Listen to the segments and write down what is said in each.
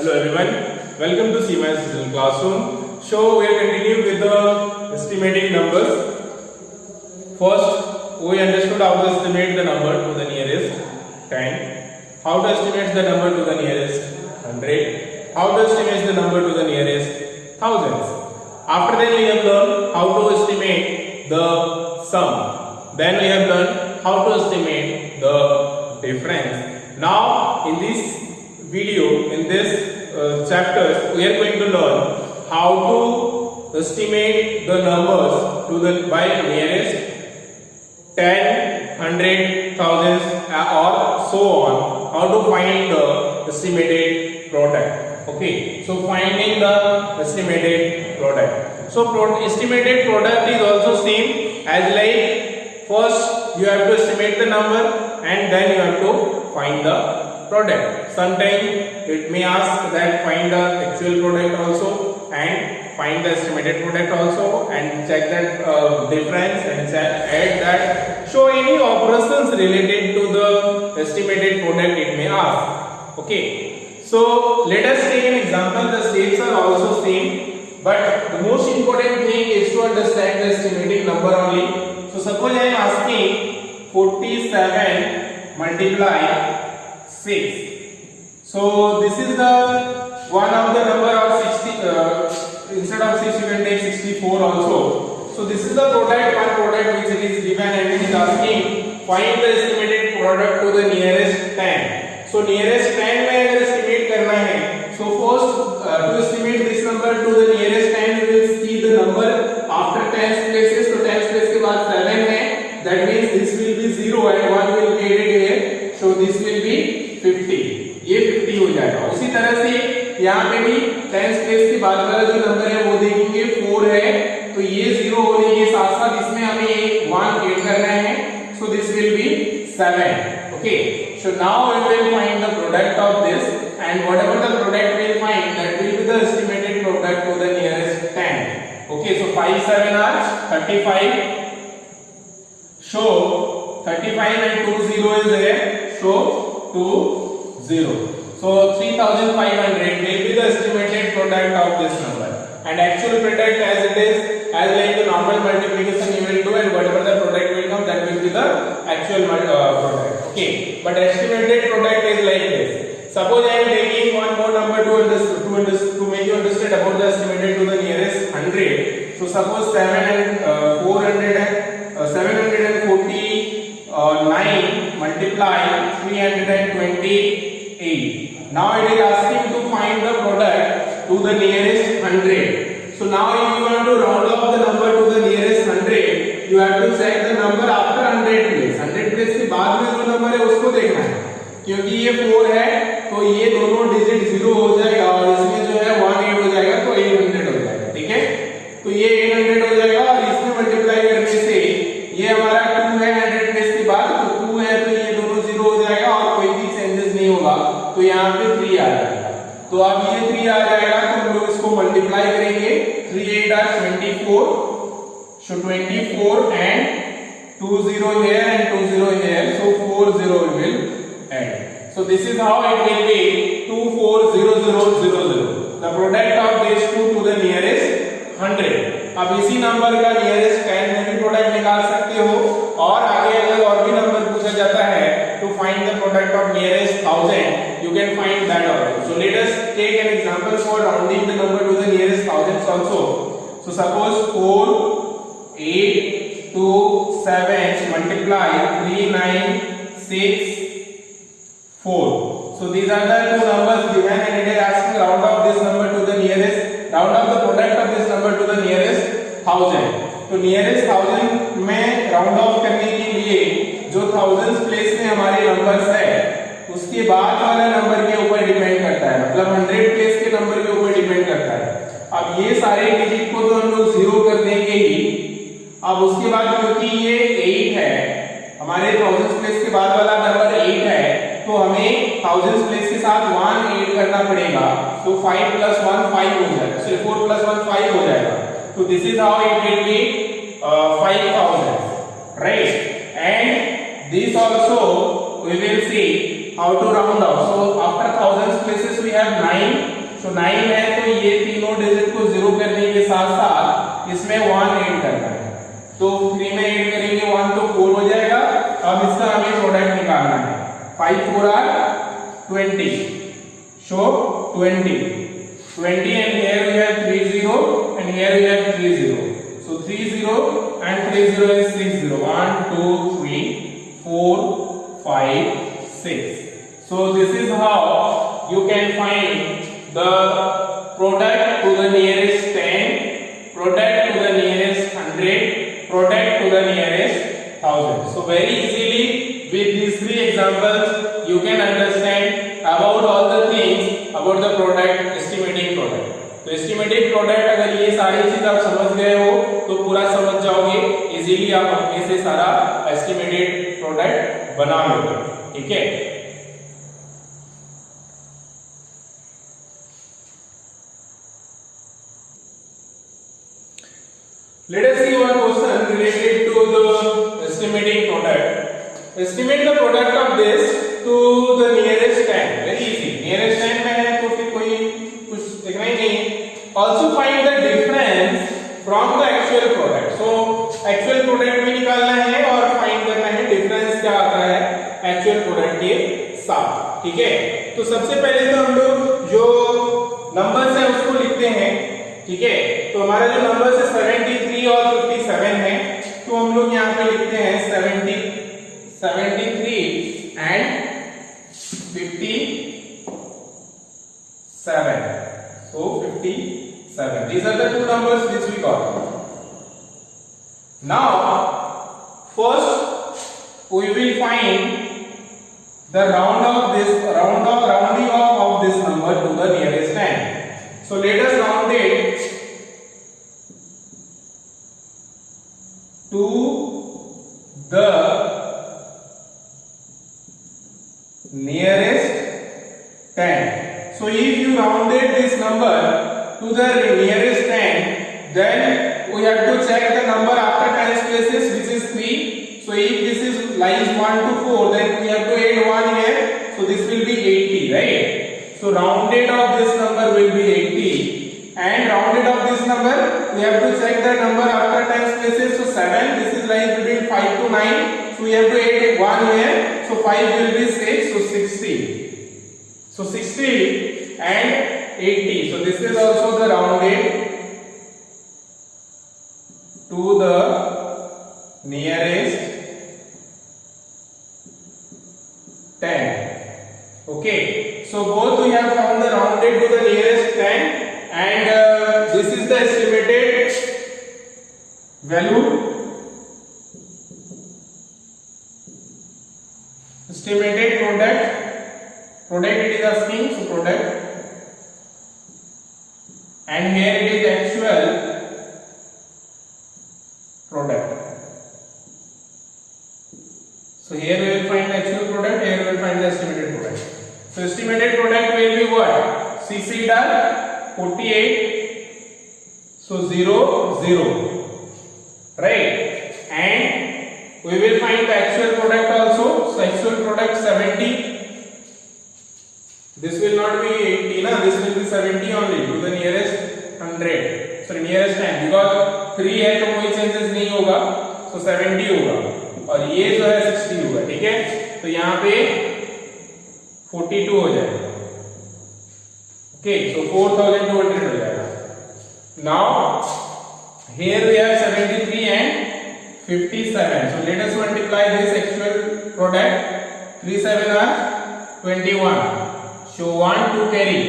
Hello everyone, welcome to CMAS Digital Classroom. So we are continuing with the estimating numbers. First, we understood how to estimate the number to the nearest 10, how to estimate the number to the nearest 100, how to estimate the number to the nearest thousands. After that we have learned how to estimate the sum. Then we have learned how to estimate the difference. Now in this video, in this chapters, we are going to learn how to estimate the numbers to the by nearest 10, 100, thousands or so on. How to find the estimated product. Okay, so finding the estimated product. So estimated product is also same as like first you have to estimate the number and then you have to find the product. Sometimes it may ask that find the actual product also and find the estimated product also and check that difference and add that. Show any operations related to the estimated product it may ask. Okay. So let us take an example. The steps are also same, but the most important thing is to understand the estimating number only. So suppose I am asking 47 multiply 6. So this is the one of the number of 60. Instead of 6 you can take 64 also. So this is the product, one product which it is given and it is asking find the estimated product to the nearest 10. So nearest 10 में अगर estimate करना है, so first to estimate this number to the nearest 10 you will see the number after 10 places. So 10 place के बाद 7 है, that means this will be 0 and 1 will be added here. So this will be 50. ये 50 हो जाएगा. उसी तरह से यहाँ पे भी 10 प्लेस के बाद वाला जो नंबर है वो देखेंगे 4 है, तो ये 0 होने के साथ साथ इसमें हमें एक 1 ऐड करना है. So this will be 7. Okay. So now we will find the product of this and whatever the product we will find that will be the estimated product to the nearest 10. Okay. So 5 7 are 35. So 35 and 2 0 is there. So 2 0. So 3500 will be the estimated product of this number. And actual product as it is, as like the normal multiplication you will do and whatever the product will come that will be the actual product. Okay. But estimated product is like this. Suppose I am taking one more number to make you understand about the estimated to the nearest 100. So suppose 749 multiply 328. Now it is asking to find the product to the nearest 100. So now if you want to round off the number to the nearest 100, you have to check the number after 100 place. 100 place के बाद में जो number है उसको देखना है, क्योंकि ये 4 है तो ये दोनों डिजिट 0 हो जाएगा और इसमें जो है 1 ऐड हो जाएगा तो 800 हो जाएगा. ठीक है, तो ये 800 हो जाएगा और इसमें मल्टीप्लाई करने से ये हमारा 2 है 100 प्लेस के बाद, तो 2 है तो ये दोनों 0 हो जाएगा और कोई भी चेंजेस नहीं होगा, तो यहाँ पे 3 आ जाएगा. तो अब ये 3 आ जाएगा तो हम लोग इसको मल्टीप्लाई करेंगे. 3 8 are 24. So 24 and 20 here and 20 here. So 40 we will add. So this is how it will be 240000. The product of these two to the nearest 100. अब इसी नंबर का नियरेस्ट 10 में भी प्रोडक्ट निकाल सकते हो और आगे अगर और भी नंबर पूछा जाता है to find the product of nearest 1000 you can find that also. So let us take an example for rounding the number to the nearest thousands also. So suppose 4 8 2 7 multiply 3 9 6 4. So these are the two numbers given and it is asking round off this number to the nearest, round off the product of this number to the nearest 1000. तो nearest 1000 में round of करने के लिए जो thousands place में हमारे numbers है उसके बाद वाला नंबर के ऊपर डिपेंड करता है, मतलब 100 प्लेस के नंबर के ऊपर डिपेंड करता है. अब ये सारे डिजिट को तो हम लोग 0 कर देंगे ही. अब उसके बाद क्योंकि ये 8 है, हमारे thousands प्लेस के बाद वाला नंबर 8 है, तो हमें thousands प्लेस के साथ 1 ऐड करना पड़ेगा. तो 5 + 1 5 हो जाएगा. So 4 + 1 5 हो जाएगा. So this is how it will be 5000, right? And this also we will see how to round off. So after thousands places digits we have 9, so 9 है तो ये तीनों डिजिट को 0 करने के साथ साथ इसमें 1 ऐड करना है, तो 3 में ऐड करेंगे 1 तो 4 हो जाएगा। अब इसका हमें प्रोडक्ट निकालना है, 5 4 are 20, so 20 and here we have 30 and here we have 30, so 30 and 30 is 60, 1 2 3 4 5 6. So this is how you can find the product to the nearest 10, product to the nearest 100, product to the nearest 1000. So very easily with these three examples you can understand about all the things about the product, estimating product. तो estimated product अगर ये सारी चीज आप समझ गए हो तो पूरा समझ जाओगे, इजीली आप अपने से सारा estimated product बना लोगे, ठीक है। Let us see one question related to the estimating product. Estimate the product of this to the nearest 10. Very easy. Nearest 10 में है तो फिर कोई कुछ देखना ही नहीं। Also find the difference from the actual product. So actual product भी निकालना है और find करना है difference क्या आता है actual product के साथ, ठीक है। तो सबसे पहले तो हम लोग जो numbers है उसको लिखते हैं, ठीक है। तो हमारा जो नंबर है 73 और 57 है, तो हम लोग यहाँ पे लिखते हैं 73 and 57, so 57. These are the two numbers which we got. Now first we will find the rounding off of this number to the nearest 10. So let us round it to the nearest 10. So if you rounded this number to the nearest 10, then we have to check the number after tens places, which is 3. So if this is lies 1 to 4, then we have to add 1 here, so this will be 80, right? So rounded of this number will be 80, and rounded of this number we have to check the number after tens places. So 7, this is lies between 5 to 9, so we have to add 1 here, so 5 will be 6, so 60. So 60 and 80, so this is also the rounded to the nearest 10. Okay, so both we have found the rounded to the nearest 10, and this is the estimated value, estimated product it is asking, so product, and here it is actual product. So here we will find the actual product, here we will find the estimated product. So estimated product will be what? CC dot 48, so 0 0, right? And we will find the actual product also. So actual product 70. This will not be 80, na? This will be 70 only to the nearest 100. So nearest 10, because 3 है तो कोई changes नहीं होगा, so 70 होगा, और ये जो है 60 होगा, ठीक है। तो यहाँ पे 42 हो जाएगा, okay, so 4200 हो जाएगा। Now here we have 73 and 57, so let us multiply this actual product. 3 7 are 21, so 1 2 carry,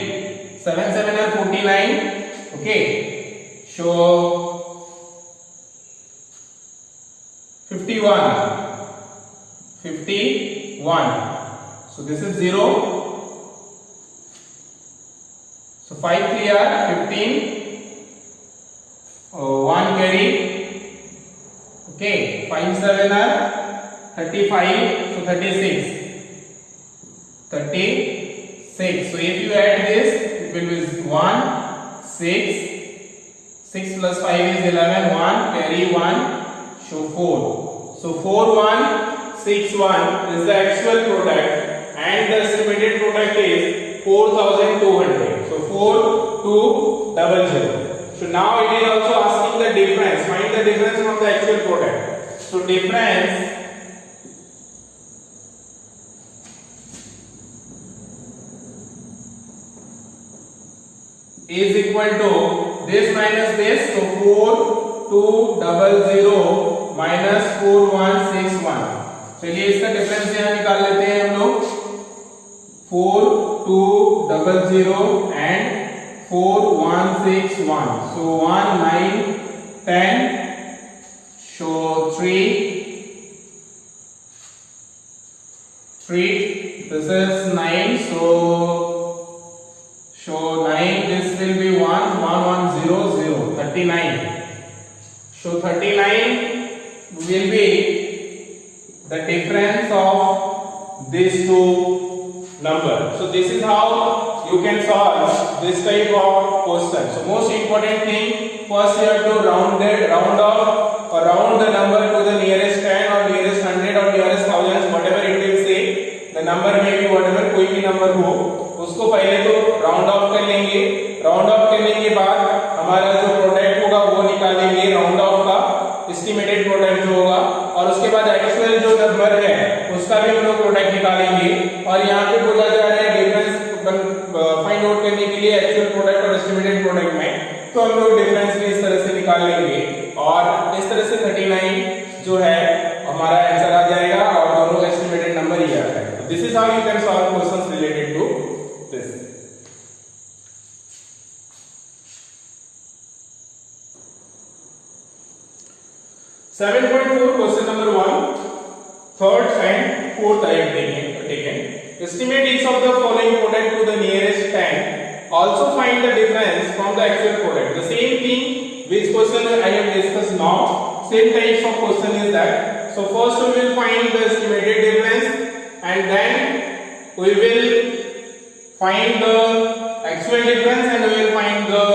7 7 are 49, okay, so 51, so this is 0, so 5 3 are 15, 1 carry, okay, 5 7 are 35, so 36, so if you add this it will be 1 6 plus 5 is 11, 1 carry 1, so 4, so 4161 is the actual product, and the estimated product is 4200. 4200. So now it is also asking the difference. Find the difference from the actual product. So difference is equal to this minus this. So 4200 minus 4161. चलिए इसका difference यहाँ निकाल लेते हैं हम लोग. 4200 and 4161. So 1 9 10. So 3. This is 9. So 9. This will be 1 1 1 0 0. 39. So 39 will be the difference of these two numbers. So this is how you can solve this type of question. So most important thing, first you have to round off or round the number to the nearest 10 or nearest 100 or nearest thousands, whatever it will say. The number may be whatever, कोई भी number हो, उसको पहले तो round of कर लेंगे. Round of करने के बाद हमारा जो प्रोडक्ट होगा वो निकालेंगे राउंड ऑफ का, एस्टिमेटेड प्रोडक्ट जो होगा, और उसके बाद एक्चुअल जो नंबर है उसका भी हम लोग प्रोडक्ट निकालेंगे. और यहाँ पे बोला जा रहा है डिफरेंस फाइंड आउट करने के लिए एक्चुअल प्रोडक्ट और एस्टिमेटेड प्रोडक्ट में, तो हम लोग डिफरेंस भी इस तरह से निकाल लेंगे और इस तरह से 39 जो है हमारा आंसर आ जाएगा और दोनों एस्टिमेटेड नंबर ही आ जाएगा. This is how you can solve questions related to this. Seven point four question number 1, third and fourth I have taken. Estimate each of the following product to the nearest 10. Also find the difference from the actual product. The same thing which question I have discussed now. Same types of question is that. So first we will find the estimated difference and then we will find the actual difference and we will find the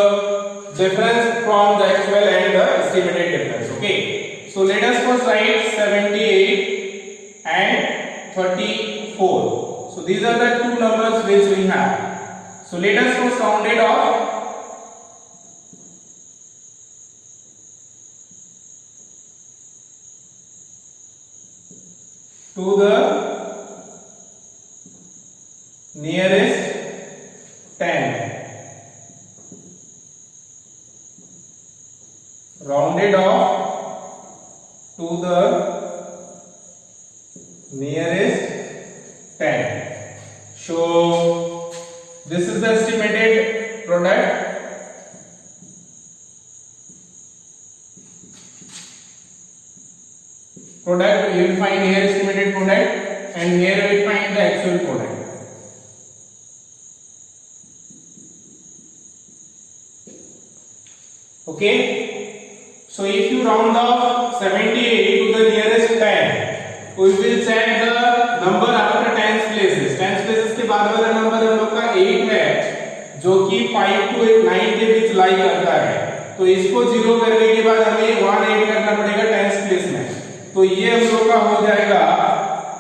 difference from the actual and the estimated difference. Okay. So let us first write 78 and 34. So these are the two numbers which we have. So let us first round it off. To the nearest 10. Round it off to the nearest 10. So this is the estimated product. You will find here estimated product and here we will find the actual product. Okay. So if you round off 78 to the nearest 10, we will set the number after tens places. Tens places के बाद वाला number हम लोग का 8 है, जो कि 5 to 9 के बीच लाई करता है. तो इसको 0 करने के बाद हमें 1 ऐड करना पड़ेगा टेंस प्लेस में. तो ये हम लोग का हो जाएगा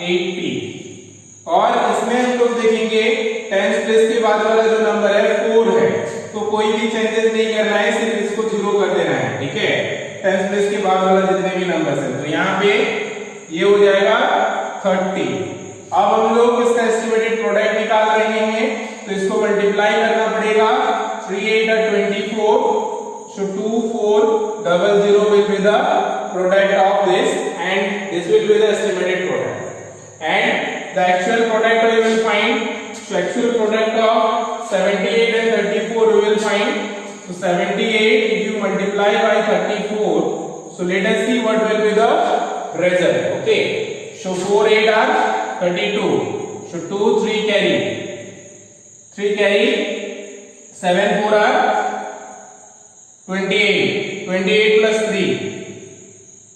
80. और इसमें हम लोग देखेंगे टेंस प्लेस के बाद वाला जो नंबर है 4 है, तो कोई भी चेंजेस नहीं करना है, सिर्फ इसको 0 कर देना है. ठीक है, टेंस प्लेस के बाद वाला जितने भी नंबर्स है. तो यहाँ पे ये हो जाएगा 30. अब हम लोग इसका एस्टिमेटेड प्रोडक्ट निकाल रहे हैं, तो इसको मल्टीप्लाई करना पड़ेगा. 3 8 are 24. So 2400 will be the product of this and this will be the estimated product. And the actual product we will find. So actual product of 78 and 34 we will find. So 78 if you multiply by 34. So let us see what will be the result. Okay. So 4 8 are 32. So 2 3 carry. 3 carry. 7 4 are 28. 28 plus 3.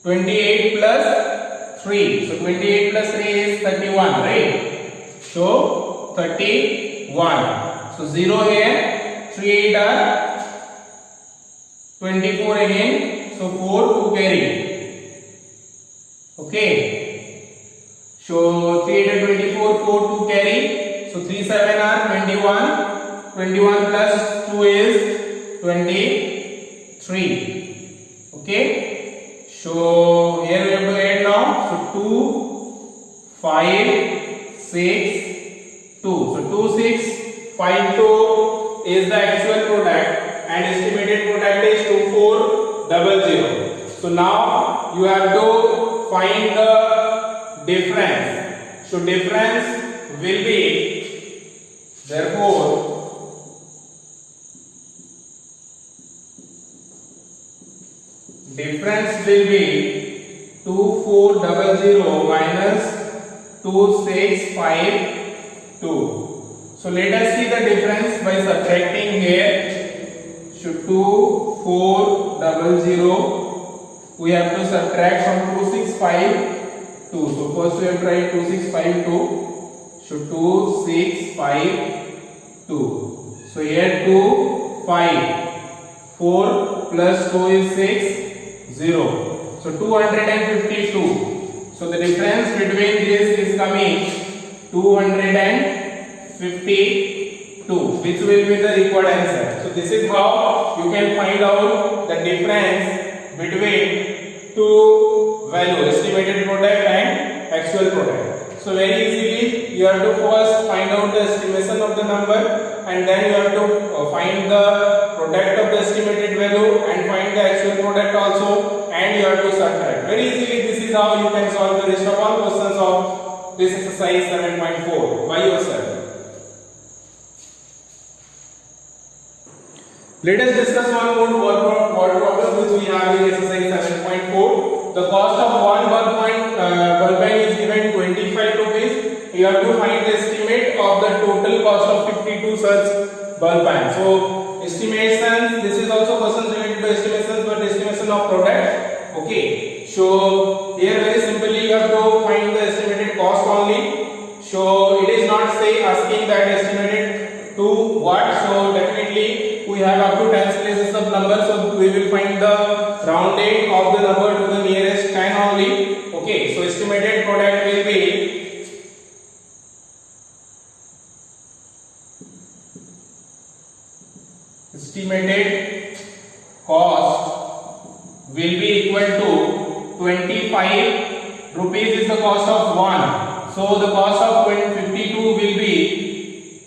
28 plus 3. So 28 plus 3 is 31, right? So 31. So 0 here. 3 8 are 24 again. So 4 2 carry. Okay. So 3 8 are 24. 4 2 carry. So 3 7 are 21. 21 plus 2 is 23. Okay, so here we have to add now. So 2, 5, 6, 2. So 2, 6, 5, 2 is the actual product and estimated product is 2400. So now you have to find the difference. So difference will be, therefore difference will be 2400 minus 2652. So let us see the difference by subtracting here. So 2400 we have to subtract from 2652. So first we have to write 2652. So 2652. So here 2, 5, 4 plus 2 is 6, 0. So 252. So the difference between this is coming 252, which will be the required answer. So this is how you can find out the difference between two value, estimated product and actual product. So very easily you have to first find out the estimation of the number, and then you have to find the product of the estimated value and find the actual product also, and you have to subtract. Very easily this is how you can solve the rest of all questions of this exercise 7.4 by yourself. Let us discuss one more word problem which we have in exercise 7.4. The cost of one ball pen is given 25 rupees. You have to find the estimate of the total cost of 52 such ball pens. So estimations, this is also questions related to estimations, but estimation of product. Okay, so here very simply you have to find the estimated cost only. So it is not say asking that estimated to what. So definitely we have up to 10 places of numbers, so we will find the rounding of the number to the nearest 10 only. Okay, so estimated product will be estimated cost will be equal to 25 rupees is the cost of 1. So the cost of 52 will be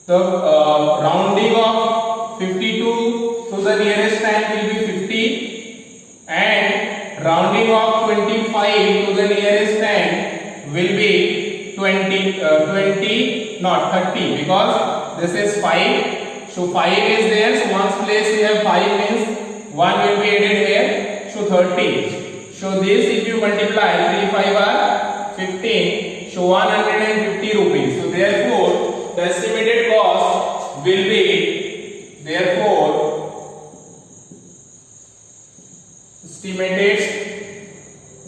the rounding of 52 to the nearest 10 will be 50, and rounding of 25 to the nearest 10 will be 20 not 30, because this is 5. So 5 is there, so one's place we have 5 means 1 will be added here, so 30. So this if you multiply 3 5 are 15, so 150 rupees. So therefore the estimated cost will be, therefore estimated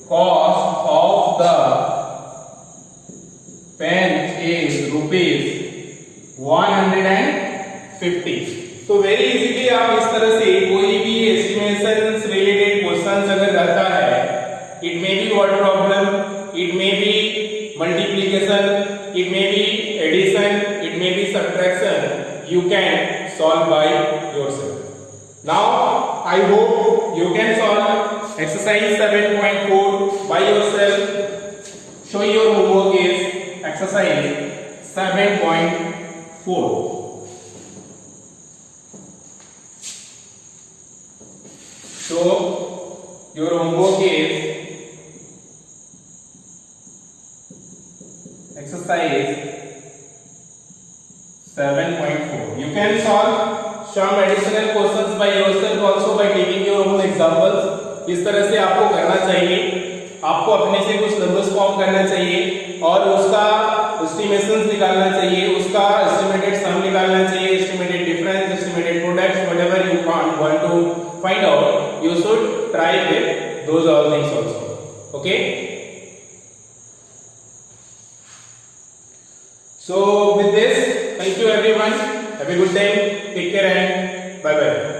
cost of the pen is rupees 150. तो very easily आप इस तरह से कोई भी estimations related questions अगर रहता है, it may be word problem, it may be multiplication, it may be addition, it may be subtraction, you can solve by yourself. Now I hope you can solve exercise 7.4 by yourself. Show your homework is exercise 7.4. So your homework is exercise 7.4. You can solve some additional questions by yourself also by taking your own examples. इस तरह से आपको करना चाहिए, आपको अपने से कुछ नंबर्स फॉर्म करना चाहिए और उसका एस्टिमेशंस निकालना चाहिए, उसका एस्टिमेटेड सम निकालना चाहिए, estimated difference, estimated products, whatever you want to find out, you should try with those all things also. Okay, so with this, thank you everyone, have a good day, take care and bye bye.